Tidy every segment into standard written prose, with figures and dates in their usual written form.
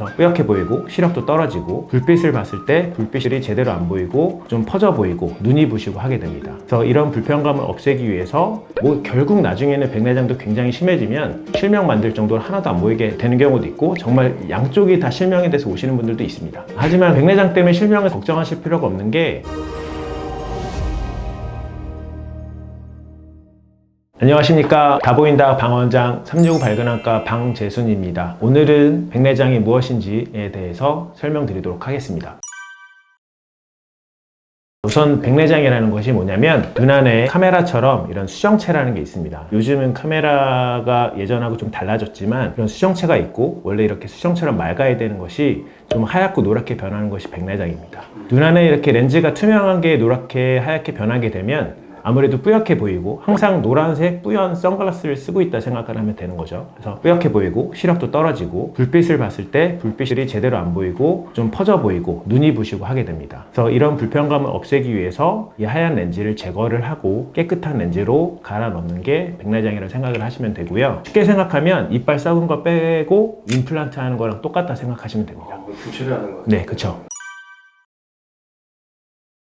뿌옇게 보이고 시력도 떨어지고 불빛을 봤을 때 불빛이 제대로 안 보이고 좀 퍼져 보이고 눈이 부시고 하게 됩니다. 그래서 이런 불편감을 없애기 위해서 결국 나중에는 백내장도 굉장히 심해지면 실명 만들 정도로 하나도 안 보이게 되는 경우도 있고 정말 양쪽이 다 실명이 돼서 오시는 분들도 있습니다. 하지만 백내장 때문에 실명을 걱정하실 필요가 없는 게 안녕하십니까. 다보인다 방원장 369 발근학과 방재순입니다. 오늘은 백내장이 무엇인지에 대해서 설명드리도록 하겠습니다. 우선 백내장이라는 것이 뭐냐면 눈 안에 카메라처럼 이런 수정체라는 게 있습니다. 요즘은 카메라가 예전하고 좀 달라졌지만 이런 수정체가 있고 원래 이렇게 수정처럼 맑아야 되는 것이 좀 하얗고 노랗게 변하는 것이 백내장입니다. 눈 안에 이렇게 렌즈가 투명한 게 노랗게 하얗게 변하게 되면 아무래도 뿌옇게 보이고 항상 노란색 뿌연 선글라스를 쓰고 있다 생각을 하면 되는 거죠. 그래서 뿌옇게 보이고 시력도 떨어지고 불빛을 봤을 때 불빛이 제대로 안 보이고 좀 퍼져 보이고 눈이 부시고 하게 됩니다. 그래서 이런 불편감을 없애기 위해서 이 하얀 렌즈를 제거를 하고 깨끗한 렌즈로 갈아 넣는 게 백내장이라고 생각을 하시면 되고요. 쉽게 생각하면 이빨 썩은 거 빼고 임플란트 하는 거랑 똑같다 생각하시면 됩니다. 교체를 하는 거죠? 네, 그렇죠.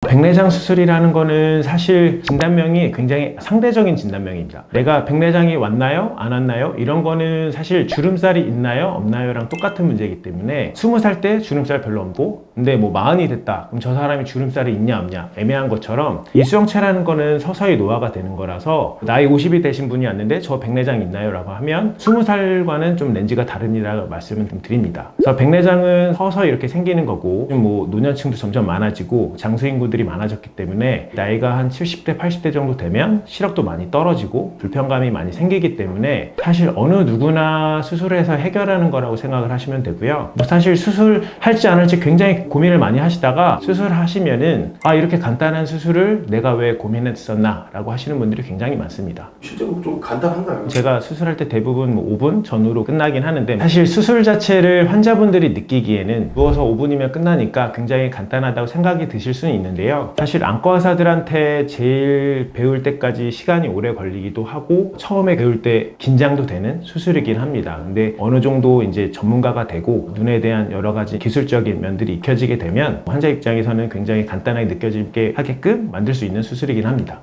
백내장 수술이라는 거는 사실 진단명이 굉장히 상대적인 진단명입니다. 내가 백내장이 왔나요? 안 왔나요? 이런 거는 사실 주름살이 있나요? 없나요? 랑 똑같은 문제이기 때문에 20살 때 주름살 별로 없고 근데 뭐 40이 됐다. 그럼 저 사람이 주름살이 있냐 없냐 애매한 것처럼 이 수정체라는 거는 서서히 노화가 되는 거라서 나이 50이 되신 분이 왔는데 저 백내장 있나요? 라고 하면 20살과는 좀 렌즈가 다르니라고 말씀을 좀 드립니다. 그래서 백내장은 서서히 이렇게 생기는 거고 뭐 노년층도 점점 많아지고 장수인구들이 많아졌기 때문에 나이가 한 70대 80대 정도 되면 시력도 많이 떨어지고 불편감이 많이 생기기 때문에 사실 어느 누구나 수술해서 해결하는 거라고 생각을 하시면 되고요. 사실 수술할지 안 할지 굉장히 고민을 많이 하시다가 수술하시면은 이렇게 간단한 수술을 내가 왜 고민했었나 라고 하시는 분들이 굉장히 많습니다. 실제로 좀 간단한가요? 제가 수술할 때 대부분 5분 전후로 끝나긴 하는데 사실 수술 자체를 환자분들이 느끼기에는 누워서 5분이면 끝나니까 굉장히 간단하다고 생각이 드실 수는 있는데요. 사실 안과 의사들한테 제일 배울 때까지 시간이 오래 걸리기도 하고 처음에 배울 때 긴장도 되는 수술이긴 합니다. 근데 어느 정도 이제 전문가가 되고 눈에 대한 여러 가지 기술적인 면들이 익혀지게 되면 환자 입장에서는 굉장히 간단하게 느껴지게 하게끔 만들 수 있는 수술이긴 합니다.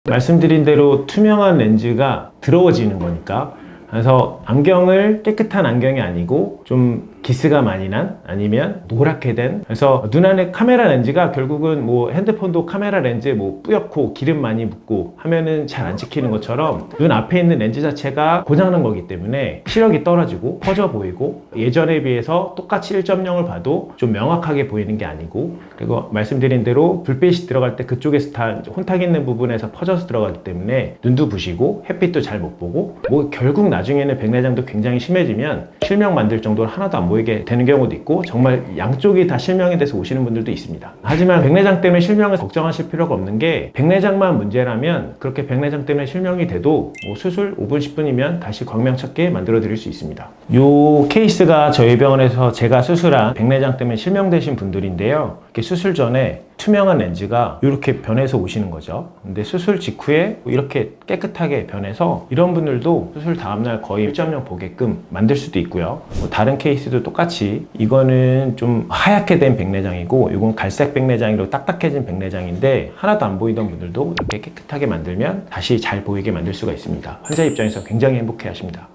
말씀드린 대로 투명한 렌즈가 더러워지는 거니까 그래서 안경을 깨끗한 안경이 아니고 좀 기스가 많이 난 아니면 노랗게 된 그래서 눈 안에 카메라 렌즈가 결국은 뭐 핸드폰도 카메라 렌즈에 뭐 뿌옇고 기름 많이 묻고 하면은 잘 안 찍히는 것처럼 눈 앞에 있는 렌즈 자체가 고장난 거기 때문에 시력이 떨어지고 퍼져 보이고 예전에 비해서 똑같이 1.0을 봐도 좀 명확하게 보이는 게 아니고 그리고 말씀드린 대로 불빛이 들어갈 때 그쪽에서 다 혼탁 있는 부분에서 퍼져서 들어가기 때문에 눈도 부시고 햇빛도 잘 못 보고 뭐 결국 나중에는 백내장도 굉장히 심해지면 실명 만들 정도로 하나도 안 보이게 되는 경우도 있고 정말 양쪽이 다 실명이 돼서 오시는 분들도 있습니다. 하지만 백내장 때문에 실명을 걱정하실 필요가 없는 게 백내장만 문제라면 그렇게 백내장 때문에 실명이 돼도 뭐 수술 5분 10분이면 다시 광명찾게 만들어 드릴 수 있습니다. 이 케이스가 저희 병원에서 제가 수술한 백내장 때문에 실명되신 분들인데요. 이렇게 수술 전에 투명한 렌즈가 이렇게 변해서 오시는 거죠. 근데 수술 직후에 이렇게 깨끗하게 변해서 이런 분들도 수술 다음날 거의 1.0 보게끔 만들 수도 있고요. 뭐 다른 케이스도 똑같이 이거는 좀 하얗게 된 백내장이고 이건 갈색 백내장으로 딱딱해진 백내장인데 하나도 안 보이던 분들도 이렇게 깨끗하게 만들면 다시 잘 보이게 만들 수가 있습니다. 환자 입장에서 굉장히 행복해 하십니다.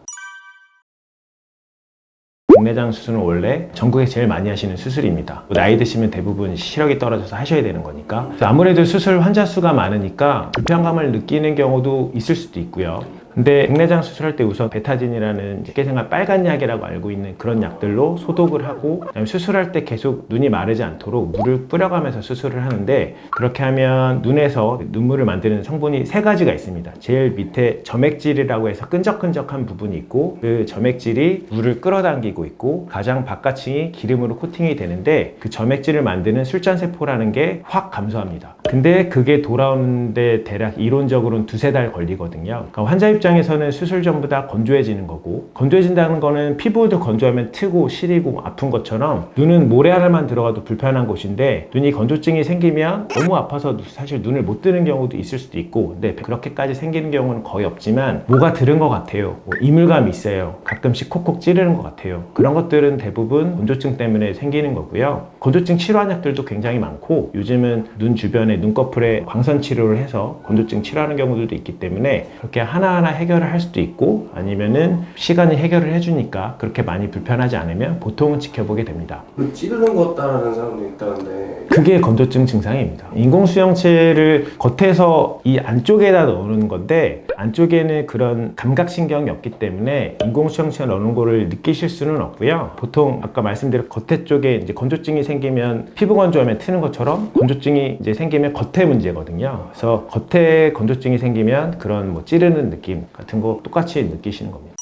백내장 수술은 원래 전국에 제일 많이 하시는 수술입니다. 나이 드시면 대부분 시력이 떨어져서 하셔야 되는 거니까 아무래도 수술 환자 수가 많으니까 불편감을 느끼는 경우도 있을 수도 있고요. 근데 백내장 수술할 때 우선 베타딘이라는 쉽게 생각 빨간 약이라고 알고 있는 그런 약들로 소독을 하고 그다음에 수술할 때 계속 눈이 마르지 않도록 물을 뿌려가면서 수술을 하는데 그렇게 하면 눈에서 눈물을 만드는 성분이 3가지가 있습니다. 제일 밑에 점액질이라고 해서 끈적끈적한 부분이 있고 그 점액질이 물을 끌어당기고 있고 가장 바깥층이 기름으로 코팅이 되는데 그 점액질을 만드는 술잔세포라는 게 확 감소합니다. 근데 그게 돌아오는데 대략 이론적으로는 2-3달 걸리거든요. 그러니까 환자 입장에서는 수술 전보다 건조해지는 거고, 건조해진다는 거는 피부도 건조하면 트고 시리고 아픈 것처럼 눈은 모래 하나만 들어가도 불편한 곳인데, 눈이 건조증이 생기면 너무 아파서 사실 눈을 못 뜨는 경우도 있을 수도 있고, 근데 그렇게까지 생기는 경우는 거의 없지만 뭐가 들은 것 같아요. 뭐 이물감이 있어요. 가끔씩 콕콕 찌르는 것 같아요. 그런 것들은 대부분 건조증 때문에 생기는 거고요. 건조증 치료 한약들도 굉장히 많고, 요즘은 눈 주변에 눈꺼풀에 광선 치료를 해서 건조증 치료하는 경우들도 있기 때문에 그렇게 하나하나 해결을 할 수도 있고, 아니면은 시간이 해결을 해주니까 그렇게 많이 불편하지 않으면 보통은 지켜보게 됩니다. 그 찌르는 것 같다는 사람도 있다는데 그게 건조증 증상입니다. 인공수영체를 겉에서 이 안쪽에다 넣는 건데, 안쪽에는 그런 감각신경이 없기 때문에 인공수영체 넣는 거를 느끼실 수는 없고요. 보통 아까 말씀드린 겉에 쪽에 이제 건조증이 생기면, 피부 건조하면 트는 것처럼 건조증이 이제 생기면 겉에 문제거든요. 그래서 겉에 건조증이 생기면 그런 뭐 찌르는 느낌 같은 거 똑같이 느끼시는 겁니다.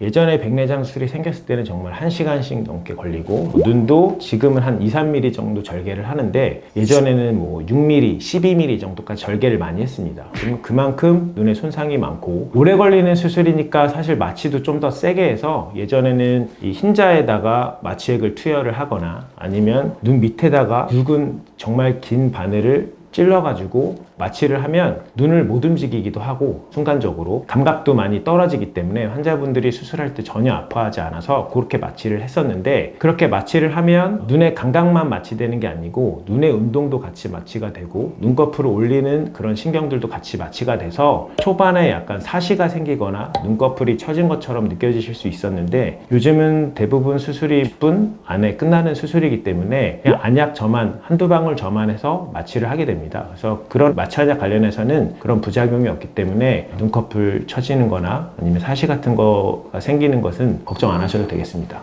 예전에 백내장 수술이 생겼을 때는 정말 1시간씩 넘게 걸리고, 눈도 지금은 한 2-3mm 정도 절개를 하는데, 예전에는 뭐 6mm, 12mm 정도까지 절개를 많이 했습니다. 그러면 그만큼 눈에 손상이 많고, 오래 걸리는 수술이니까 사실 마취도 좀 더 세게 해서, 예전에는 이 흰자에다가 마취액을 투여를 하거나, 아니면 눈 밑에다가 굵은 정말 긴 바늘을 찔러가지고 마취를 하면 눈을 못 움직이기도 하고, 순간적으로 감각도 많이 떨어지기 때문에 환자분들이 수술할 때 전혀 아파하지 않아서 그렇게 마취를 했었는데, 그렇게 마취를 하면 눈의 감각만 마취되는 게 아니고 눈의 운동도 같이 마취가 되고, 눈꺼풀을 올리는 그런 신경들도 같이 마취가 돼서 초반에 약간 사시가 생기거나 눈꺼풀이 처진 것처럼 느껴지실 수 있었는데, 요즘은 대부분 수술이 10분 안에 끝나는 수술이기 때문에 그냥 안약 저만, 한두 방울 저만해서 마취를 하게 됩니다. 그래서 그런 마취약 관련해서는 그런 부작용이 없기 때문에 눈꺼풀 처지는 거나 아니면 사시 같은 거가 생기는 것은 걱정 안 하셔도 되겠습니다.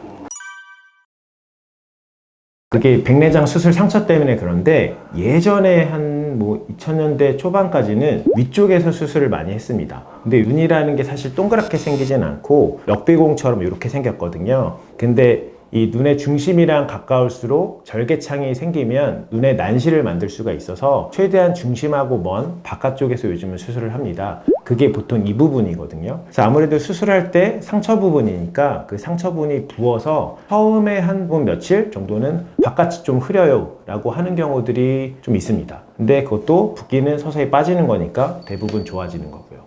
그게 백내장 수술 상처 때문에 그런데, 예전에 한 뭐 2000년대 초반까지는 위쪽에서 수술을 많이 했습니다. 근데 눈이라는 게 사실 동그랗게 생기진 않고 럭비공처럼 이렇게 생겼거든요. 근데 이 눈의 중심이랑 가까울수록 절개창이 생기면 눈에 난시를 만들 수가 있어서 최대한 중심하고 먼 바깥쪽에서 요즘은 수술을 합니다. 그게 보통 이 부분이거든요. 그래서 아무래도 수술할 때 상처 부분이니까 그 상처 부분이 부어서 처음에 한 며칠 정도는 바깥이 좀 흐려요 라고 하는 경우들이 좀 있습니다. 근데 그것도 붓기는 서서히 빠지는 거니까 대부분 좋아지는 거고요.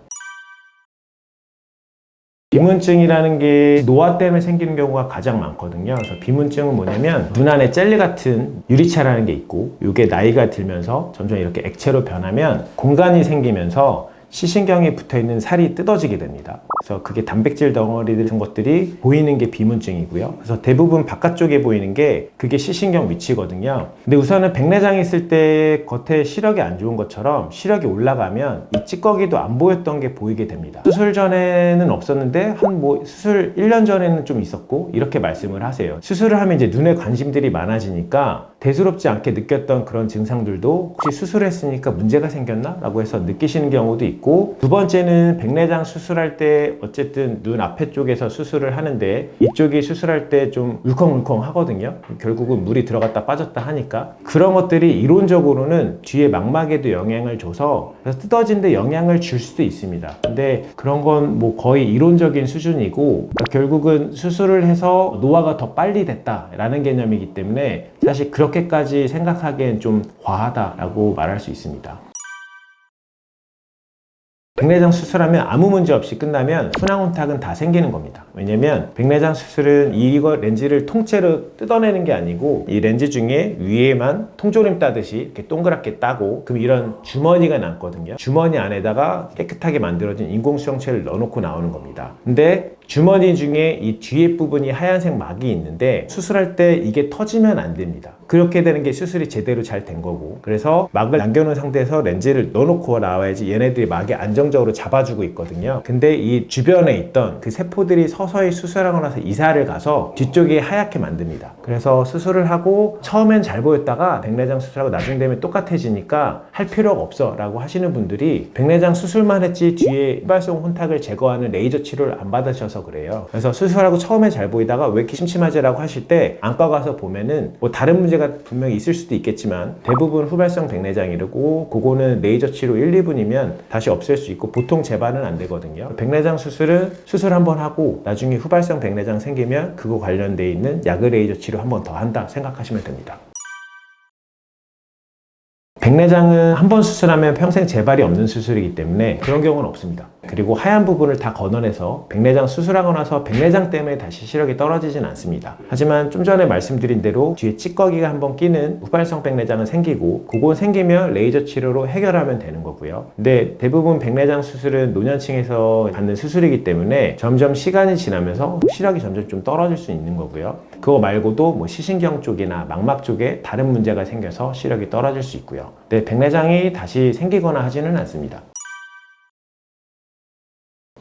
비문증이라는 게 노화 때문에 생기는 경우가 가장 많거든요. 그래서 비문증은 뭐냐면, 눈 안에 젤리 같은 유리차라는 게 있고, 이게 나이가 들면서 점점 이렇게 액체로 변하면 공간이 생기면서 시신경에 붙어있는 살이 뜯어지게 됩니다. 그래서 그게 단백질 덩어리 같은 것들이 보이는 게 비문증이고요. 그래서 대부분 바깥쪽에 보이는 게 그게 시신경 위치거든요. 근데 우선은 백내장이 있을 때 겉에 시력이 안 좋은 것처럼 시력이 올라가면 이 찌꺼기도 안 보였던 게 보이게 됩니다. 수술 전에는 없었는데 한 뭐 수술 1년 전에는 좀 있었고, 이렇게 말씀을 하세요. 수술을 하면 이제 눈에 관심들이 많아지니까 대수롭지 않게 느꼈던 그런 증상들도 혹시 수술했으니까 문제가 생겼나? 라고 해서 느끼시는 경우도 있고, 두 번째는 백내장 수술할 때 어쨌든 눈 앞에 쪽에서 수술을 하는데, 이쪽이 수술할 때 좀 울컹울컹 하거든요. 결국은 물이 들어갔다 빠졌다 하니까 그런 것들이 이론적으로는 뒤에 망막에도 영향을 줘서 뜯어진 데 영향을 줄 수도 있습니다. 근데 그런 건 뭐 거의 이론적인 수준이고, 그러니까 결국은 수술을 해서 노화가 더 빨리 됐다라는 개념이기 때문에 사실 그렇게까지 생각하기엔 좀 과하다라고 말할 수 있습니다. 백내장 수술하면 아무 문제 없이 끝나면 순환혼탁은 다 생기는 겁니다. 왜냐면 백내장 수술은 이거 렌즈를 통째로 뜯어내는 게 아니고, 이 렌즈 중에 위에만 통조림 따듯이 이렇게 동그랗게 따고, 그럼 이런 주머니가 남거든요. 주머니 안에다가 깨끗하게 만들어진 인공수영체를 넣어놓고 나오는 겁니다. 근데 주머니 중에 이 뒤에 부분이 하얀색 막이 있는데, 수술할 때 이게 터지면 안 됩니다. 그렇게 되는 게 수술이 제대로 잘 된 거고, 그래서 막을 남겨놓은 상태에서 렌즈를 넣어놓고 나와야지 얘네들이 막이 안정적으로 잡아주고 있거든요. 근데 이 주변에 있던 그 세포들이 서서히 수술하고 나서 이사를 가서 뒤쪽이 하얗게 만듭니다. 그래서 수술을 하고 처음엔 잘 보였다가 백내장 수술하고 나중 되면 똑같아지니까 할 필요가 없어 라고 하시는 분들이 백내장 수술만 했지 뒤에 휘발성 혼탁을 제거하는 레이저 치료를 안 받으셔서 있어서 그래요. 그래서 수술하고 처음에 잘 보이다가 왜 이렇게 침침하지라고 하실 때 안과 가서 보면은 뭐 다른 문제가 분명히 있을 수도 있겠지만 대부분 후발성 백내장이고 그거는 레이저 치료 1, 2분이면 다시 없앨 수 있고 보통 재발은 안 되거든요. 백내장 수술은 수술 한번 하고 나중에 후발성 백내장 생기면 그거 관련돼 있는 야그 레이저 치료 한 번 더 한다 생각하시면 됩니다. 백내장은 한 번 수술하면 평생 재발이 없는 수술이기 때문에 그런 경우는 없습니다. 그리고 하얀 부분을 다 걷어내서 백내장 수술하고 나서 백내장 때문에 다시 시력이 떨어지진 않습니다. 하지만 좀 전에 말씀드린 대로 뒤에 찌꺼기가 한번 끼는 후발성 백내장은 생기고 그거 생기면 레이저 치료로 해결하면 되는 거고요. 근데 대부분 백내장 수술은 노년층에서 받는 수술이기 때문에 점점 시간이 지나면서 시력이 점점 좀 떨어질 수 있는 거고요. 그거 말고도 뭐 시신경 쪽이나 망막 쪽에 다른 문제가 생겨서 시력이 떨어질 수 있고요. 근데 백내장이 다시 생기거나 하지는 않습니다.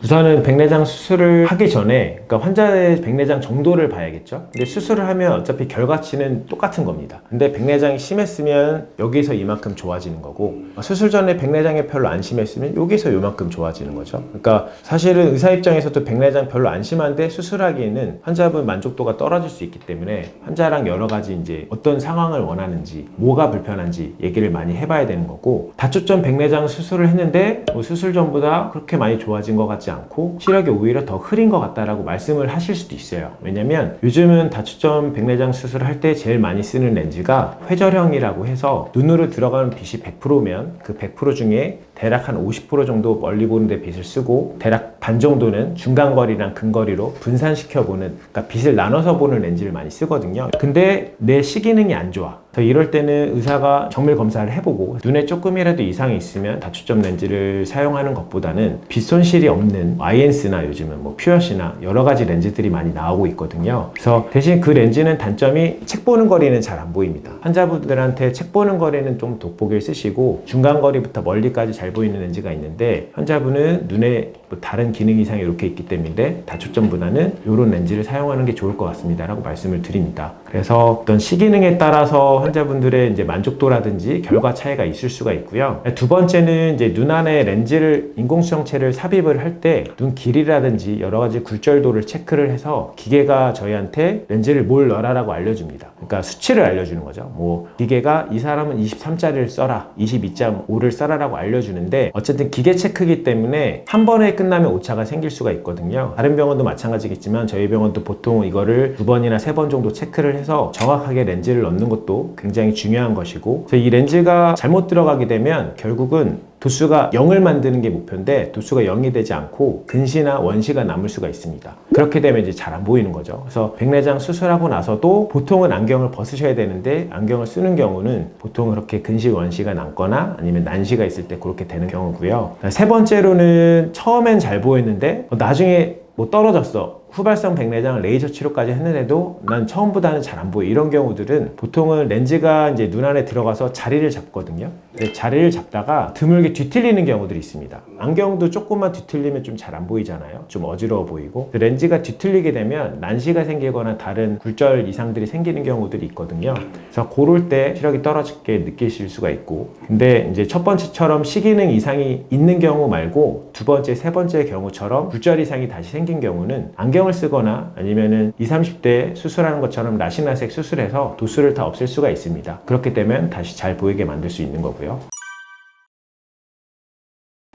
우선은 백내장 수술을 하기 전에 그러니까 환자의 백내장 정도를 봐야겠죠. 근데 수술을 하면 어차피 결과치는 똑같은 겁니다. 근데 백내장이 심했으면 여기서 이만큼 좋아지는 거고 수술 전에 백내장이 별로 안 심했으면 여기서 이만큼 좋아지는 거죠. 그러니까 사실은 의사 입장에서도 백내장 별로 안 심한데 수술하기에는 환자분 만족도가 떨어질 수 있기 때문에 환자랑 여러 가지 이제 어떤 상황을 원하는지 뭐가 불편한지 얘기를 많이 해봐야 되는 거고 다초점 백내장 수술을 했는데 뭐 수술 전보다 그렇게 많이 좋아진 것 같지 않고 시력이 오히려 더 흐린 것 같다라고 말씀을 하실 수도 있어요. 왜냐면 요즘은 다초점 백내장 수술을 할 때 제일 많이 쓰는 렌즈가 회절형이라고 해서 눈으로 들어가는 빛이 100%면 그 100% 중에 대략 한 50% 정도 멀리 보는데 빛을 쓰고 대략 반 정도는 중간거리랑 근거리로 분산시켜보는 그러니까 빛을 나눠서 보는 렌즈를 많이 쓰거든요. 근데 내 시기능이 안 좋아. 그래서 이럴 때는 의사가 정밀 검사를 해보고 눈에 조금이라도 이상이 있으면 다초점 렌즈를 사용하는 것보다는 빛 손실이 없는 아이엔스나 요즘은 뭐 퓨어시나 여러 가지 렌즈들이 많이 나오고 있거든요. 그래서 대신 그 렌즈는 단점이 책 보는 거리는 잘 안 보입니다. 환자분들한테 책 보는 거리는 좀 돋보기를 쓰시고 중간거리부터 멀리까지 잘 보이는 렌즈가 있는데 환자분은 눈에 뭐 다른 기능 이상이 이렇게 있기 때문에 다초점보다는 이런 렌즈를 사용하는 게 좋을 것 같습니다 라고 말씀을 드립니다. 그래서 어떤 시기능에 따라서 환자분들의 이제 만족도라든지 결과 차이가 있을 수가 있고요. 두 번째는 이제 눈 안에 렌즈를 인공수정체를 삽입을 할 때 눈 길이라든지 여러 가지 굴절도를 체크를 해서 기계가 저희한테 렌즈를 뭘 넣으라고 알려줍니다. 그러니까 수치를 알려주는 거죠. 뭐 기계가 이 사람은 23짜리를 써라, 22.5를 써라라고 알려주는데 어쨌든 기계 체크이기 때문에 한 번에 끝나면 오차가 생길 수가 있거든요. 다른 병원도 마찬가지겠지만 저희 병원도 보통 이거를 2번이나 3번 정도 체크를 해서 정확하게 렌즈를 넣는 것도 굉장히 중요한 것이고 그래서 이 렌즈가 잘못 들어가게 되면 결국은 도수가 0을 만드는 게 목표인데 도수가 0이 되지 않고 근시나 원시가 남을 수가 있습니다. 그렇게 되면 이제 잘 안 보이는 거죠. 그래서 백내장 수술하고 나서도 보통은 안경을 벗으셔야 되는데 안경을 쓰는 경우는 보통 그렇게 근시 원시가 남거나 아니면 난시가 있을 때 그렇게 되는 경우고요. 세 번째로는 처음엔 잘 보였는데 나중에 뭐 떨어졌어. 후발성 백내장 레이저 치료까지 했는데도 난 처음보다는 잘 안 보여. 이런 경우들은 보통은 렌즈가 이제 눈 안에 들어가서 자리를 잡거든요. 근데 자리를 잡다가 드물게 뒤틀리는 경우들이 있습니다. 안경도 조금만 뒤틀리면 좀 잘 안 보이잖아요. 좀 어지러워 보이고. 렌즈가 뒤틀리게 되면 난시가 생기거나 다른 굴절 이상들이 생기는 경우들이 있거든요. 그래서 그럴 때 시력이 떨어지게 느끼실 수가 있고. 근데 이제 첫 번째처럼 시기능 이상이 있는 경우 말고 두 번째, 세 번째 경우처럼 굴절 이상이 다시 생긴 경우는 안경을 쓰거나 아니면은 20, 30대 수술하는 것처럼 라시나색 수술해서 도수를 다 없앨 수가 있습니다. 그렇게 되면 다시 잘 보이게 만들 수 있는 거고요.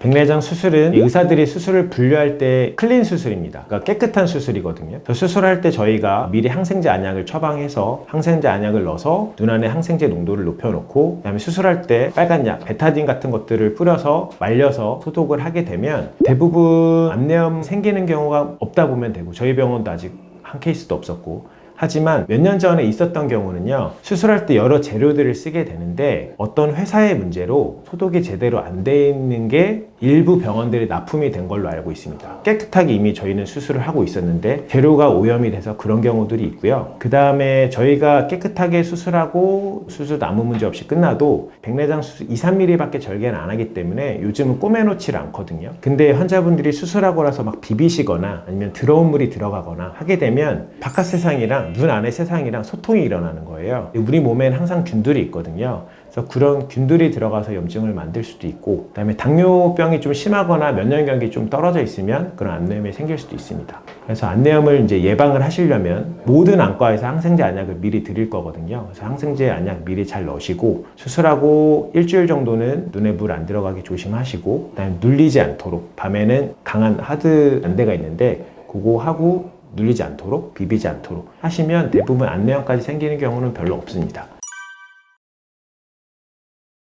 백내장 수술은 의사들이 수술을 분류할 때 클린 수술입니다. 그러니까 깨끗한 수술이거든요. 수술할 때 저희가 미리 항생제 안약을 처방해서 항생제 안약을 넣어서 눈 안에 항생제 농도를 높여놓고 그다음에 수술할 때 빨간 약, 베타딘 같은 것들을 뿌려서 말려서 소독을 하게 되면 대부분 안내염 생기는 경우가 없다 보면 되고 저희 병원도 아직 한 케이스도 없었고 하지만 몇 년 전에 있었던 경우는요 수술할 때 여러 재료들을 쓰게 되는데 어떤 회사의 문제로 소독이 제대로 안 돼 있는 게 일부 병원들이 납품이 된 걸로 알고 있습니다. 깨끗하게 이미 저희는 수술을 하고 있었는데 재료가 오염이 돼서 그런 경우들이 있고요. 그 다음에 저희가 깨끗하게 수술하고 수술도 아무 문제 없이 끝나도 백내장 수술 2, 3mm 밖에 절개는 안 하기 때문에 요즘은 꼬매놓질 않거든요. 근데 환자분들이 수술하고 나서 막 비비시거나 아니면 더러운 물이 들어가거나 하게 되면 바깥 세상이랑 눈 안의 세상이랑 소통이 일어나는 거예요. 우리 몸에는 항상 균들이 있거든요. 그래서 그런 균들이 들어가서 염증을 만들 수도 있고 그다음에 당뇨병이 좀 심하거나 면역력이 좀 떨어져 있으면 그런 안내염이 생길 수도 있습니다. 그래서 안내염을 이제 예방을 하시려면 모든 안과에서 항생제 안약을 미리 드릴 거거든요. 그래서 항생제 안약 미리 잘 넣으시고 수술하고 일주일 정도는 눈에 물 안 들어가게 조심하시고 그다음에 눌리지 않도록 밤에는 강한 하드 안대가 있는데 그거 하고 눌리지 않도록 비비지 않도록 하시면 대부분 안내염까지 생기는 경우는 별로 없습니다.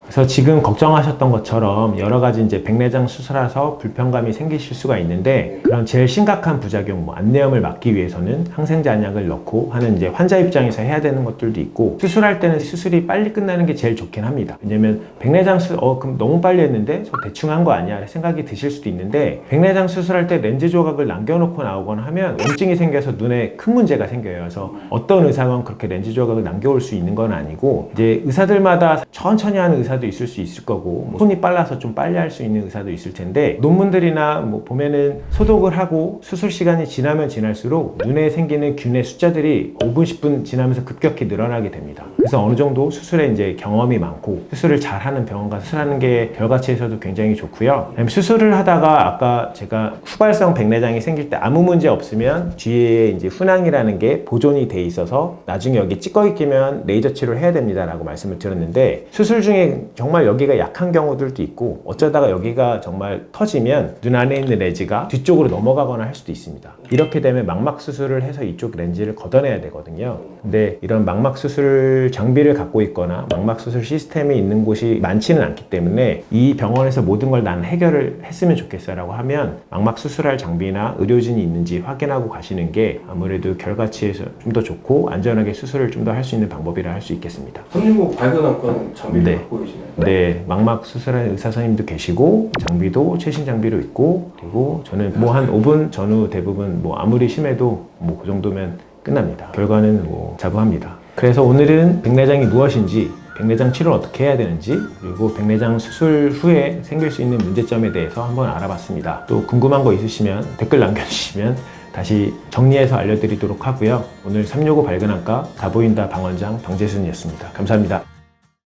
그래서 지금 걱정하셨던 것처럼 여러 가지 이제 백내장 수술해서 불편감이 생기실 수가 있는데 그런 제일 심각한 부작용, 안내염을 막기 위해서는 항생제 안약을 넣고 하는 이제 환자 입장에서 해야 되는 것들도 있고 수술할 때는 수술이 빨리 끝나는 게 제일 좋긴 합니다. 왜냐면 백내장 수술, 그럼 너무 빨리 했는데 저 대충 한 거 아니야? 생각이 드실 수도 있는데 백내장 수술할 때 렌즈 조각을 남겨놓고 나오거나 하면 염증이 생겨서 눈에 큰 문제가 생겨요. 그래서 어떤 의사건 그렇게 렌즈 조각을 남겨올 수 있는 건 아니고 이제 의사들마다 천천히 하는 의사도 있을 수 있을 거고 손이 빨라서 좀 빨리 할 수 있는 의사도 있을 텐데 논문들이나 보면은 소독을 하고 수술 시간이 지나면 지날수록 눈에 생기는 균의 숫자들이 5분, 10분 지나면서 급격히 늘어나게 됩니다. 그래서 어느 정도 수술에 이제 경험이 많고 수술을 잘하는 병원 가서 수술하는 게 결과치에서도 굉장히 좋고요. 그다음에 수술을 하다가 아까 제가 후발성 백내장이 생길 때 아무 문제 없으면 뒤에 이제 훈항이라는 게 보존이 돼 있어서 나중에 여기 찌꺼기 끼면 레이저 치료를 해야 됩니다라고 말씀을 드렸는데 수술 중에 정말 여기가 약한 경우들도 있고 어쩌다가 여기가 정말 터지면 눈 안에 있는 렌즈가 뒤쪽으로 넘어가거나 할 수도 있습니다. 이렇게 되면 망막 수술을 해서 이쪽 렌즈를 걷어내야 되거든요. 근데 이런 망막 수술 장비를 갖고 있거나 망막 수술 시스템이 있는 곳이 많지는 않기 때문에 이 병원에서 모든 걸 난 해결을 했으면 좋겠어요 라고 하면 망막 수술할 장비나 의료진이 있는지 확인하고 가시는 게 아무래도 결과치에서 좀 더 좋고 안전하게 수술을 좀 더 할 수 있는 방법이라 할 수 있겠습니다. 365 발근안과는 장비를 네. 갖고 계시나요? 네, 망막 수술하는 의사 선생님도 계시고 장비도 최신 장비로 있고 그리고 저는 한 5분 전후 대부분 아무리 심해도 그 정도면 끝납니다. 결과는 자부합니다. 그래서 오늘은 백내장이 무엇인지 백내장 치료를 어떻게 해야 되는지 그리고 백내장 수술 후에 생길 수 있는 문제점에 대해서 한번 알아봤습니다. 또 궁금한 거 있으시면 댓글 남겨주시면 다시 정리해서 알려드리도록 하고요. 오늘 365 발근안과 다보인다 방원장 방재순이었습니다. 감사합니다.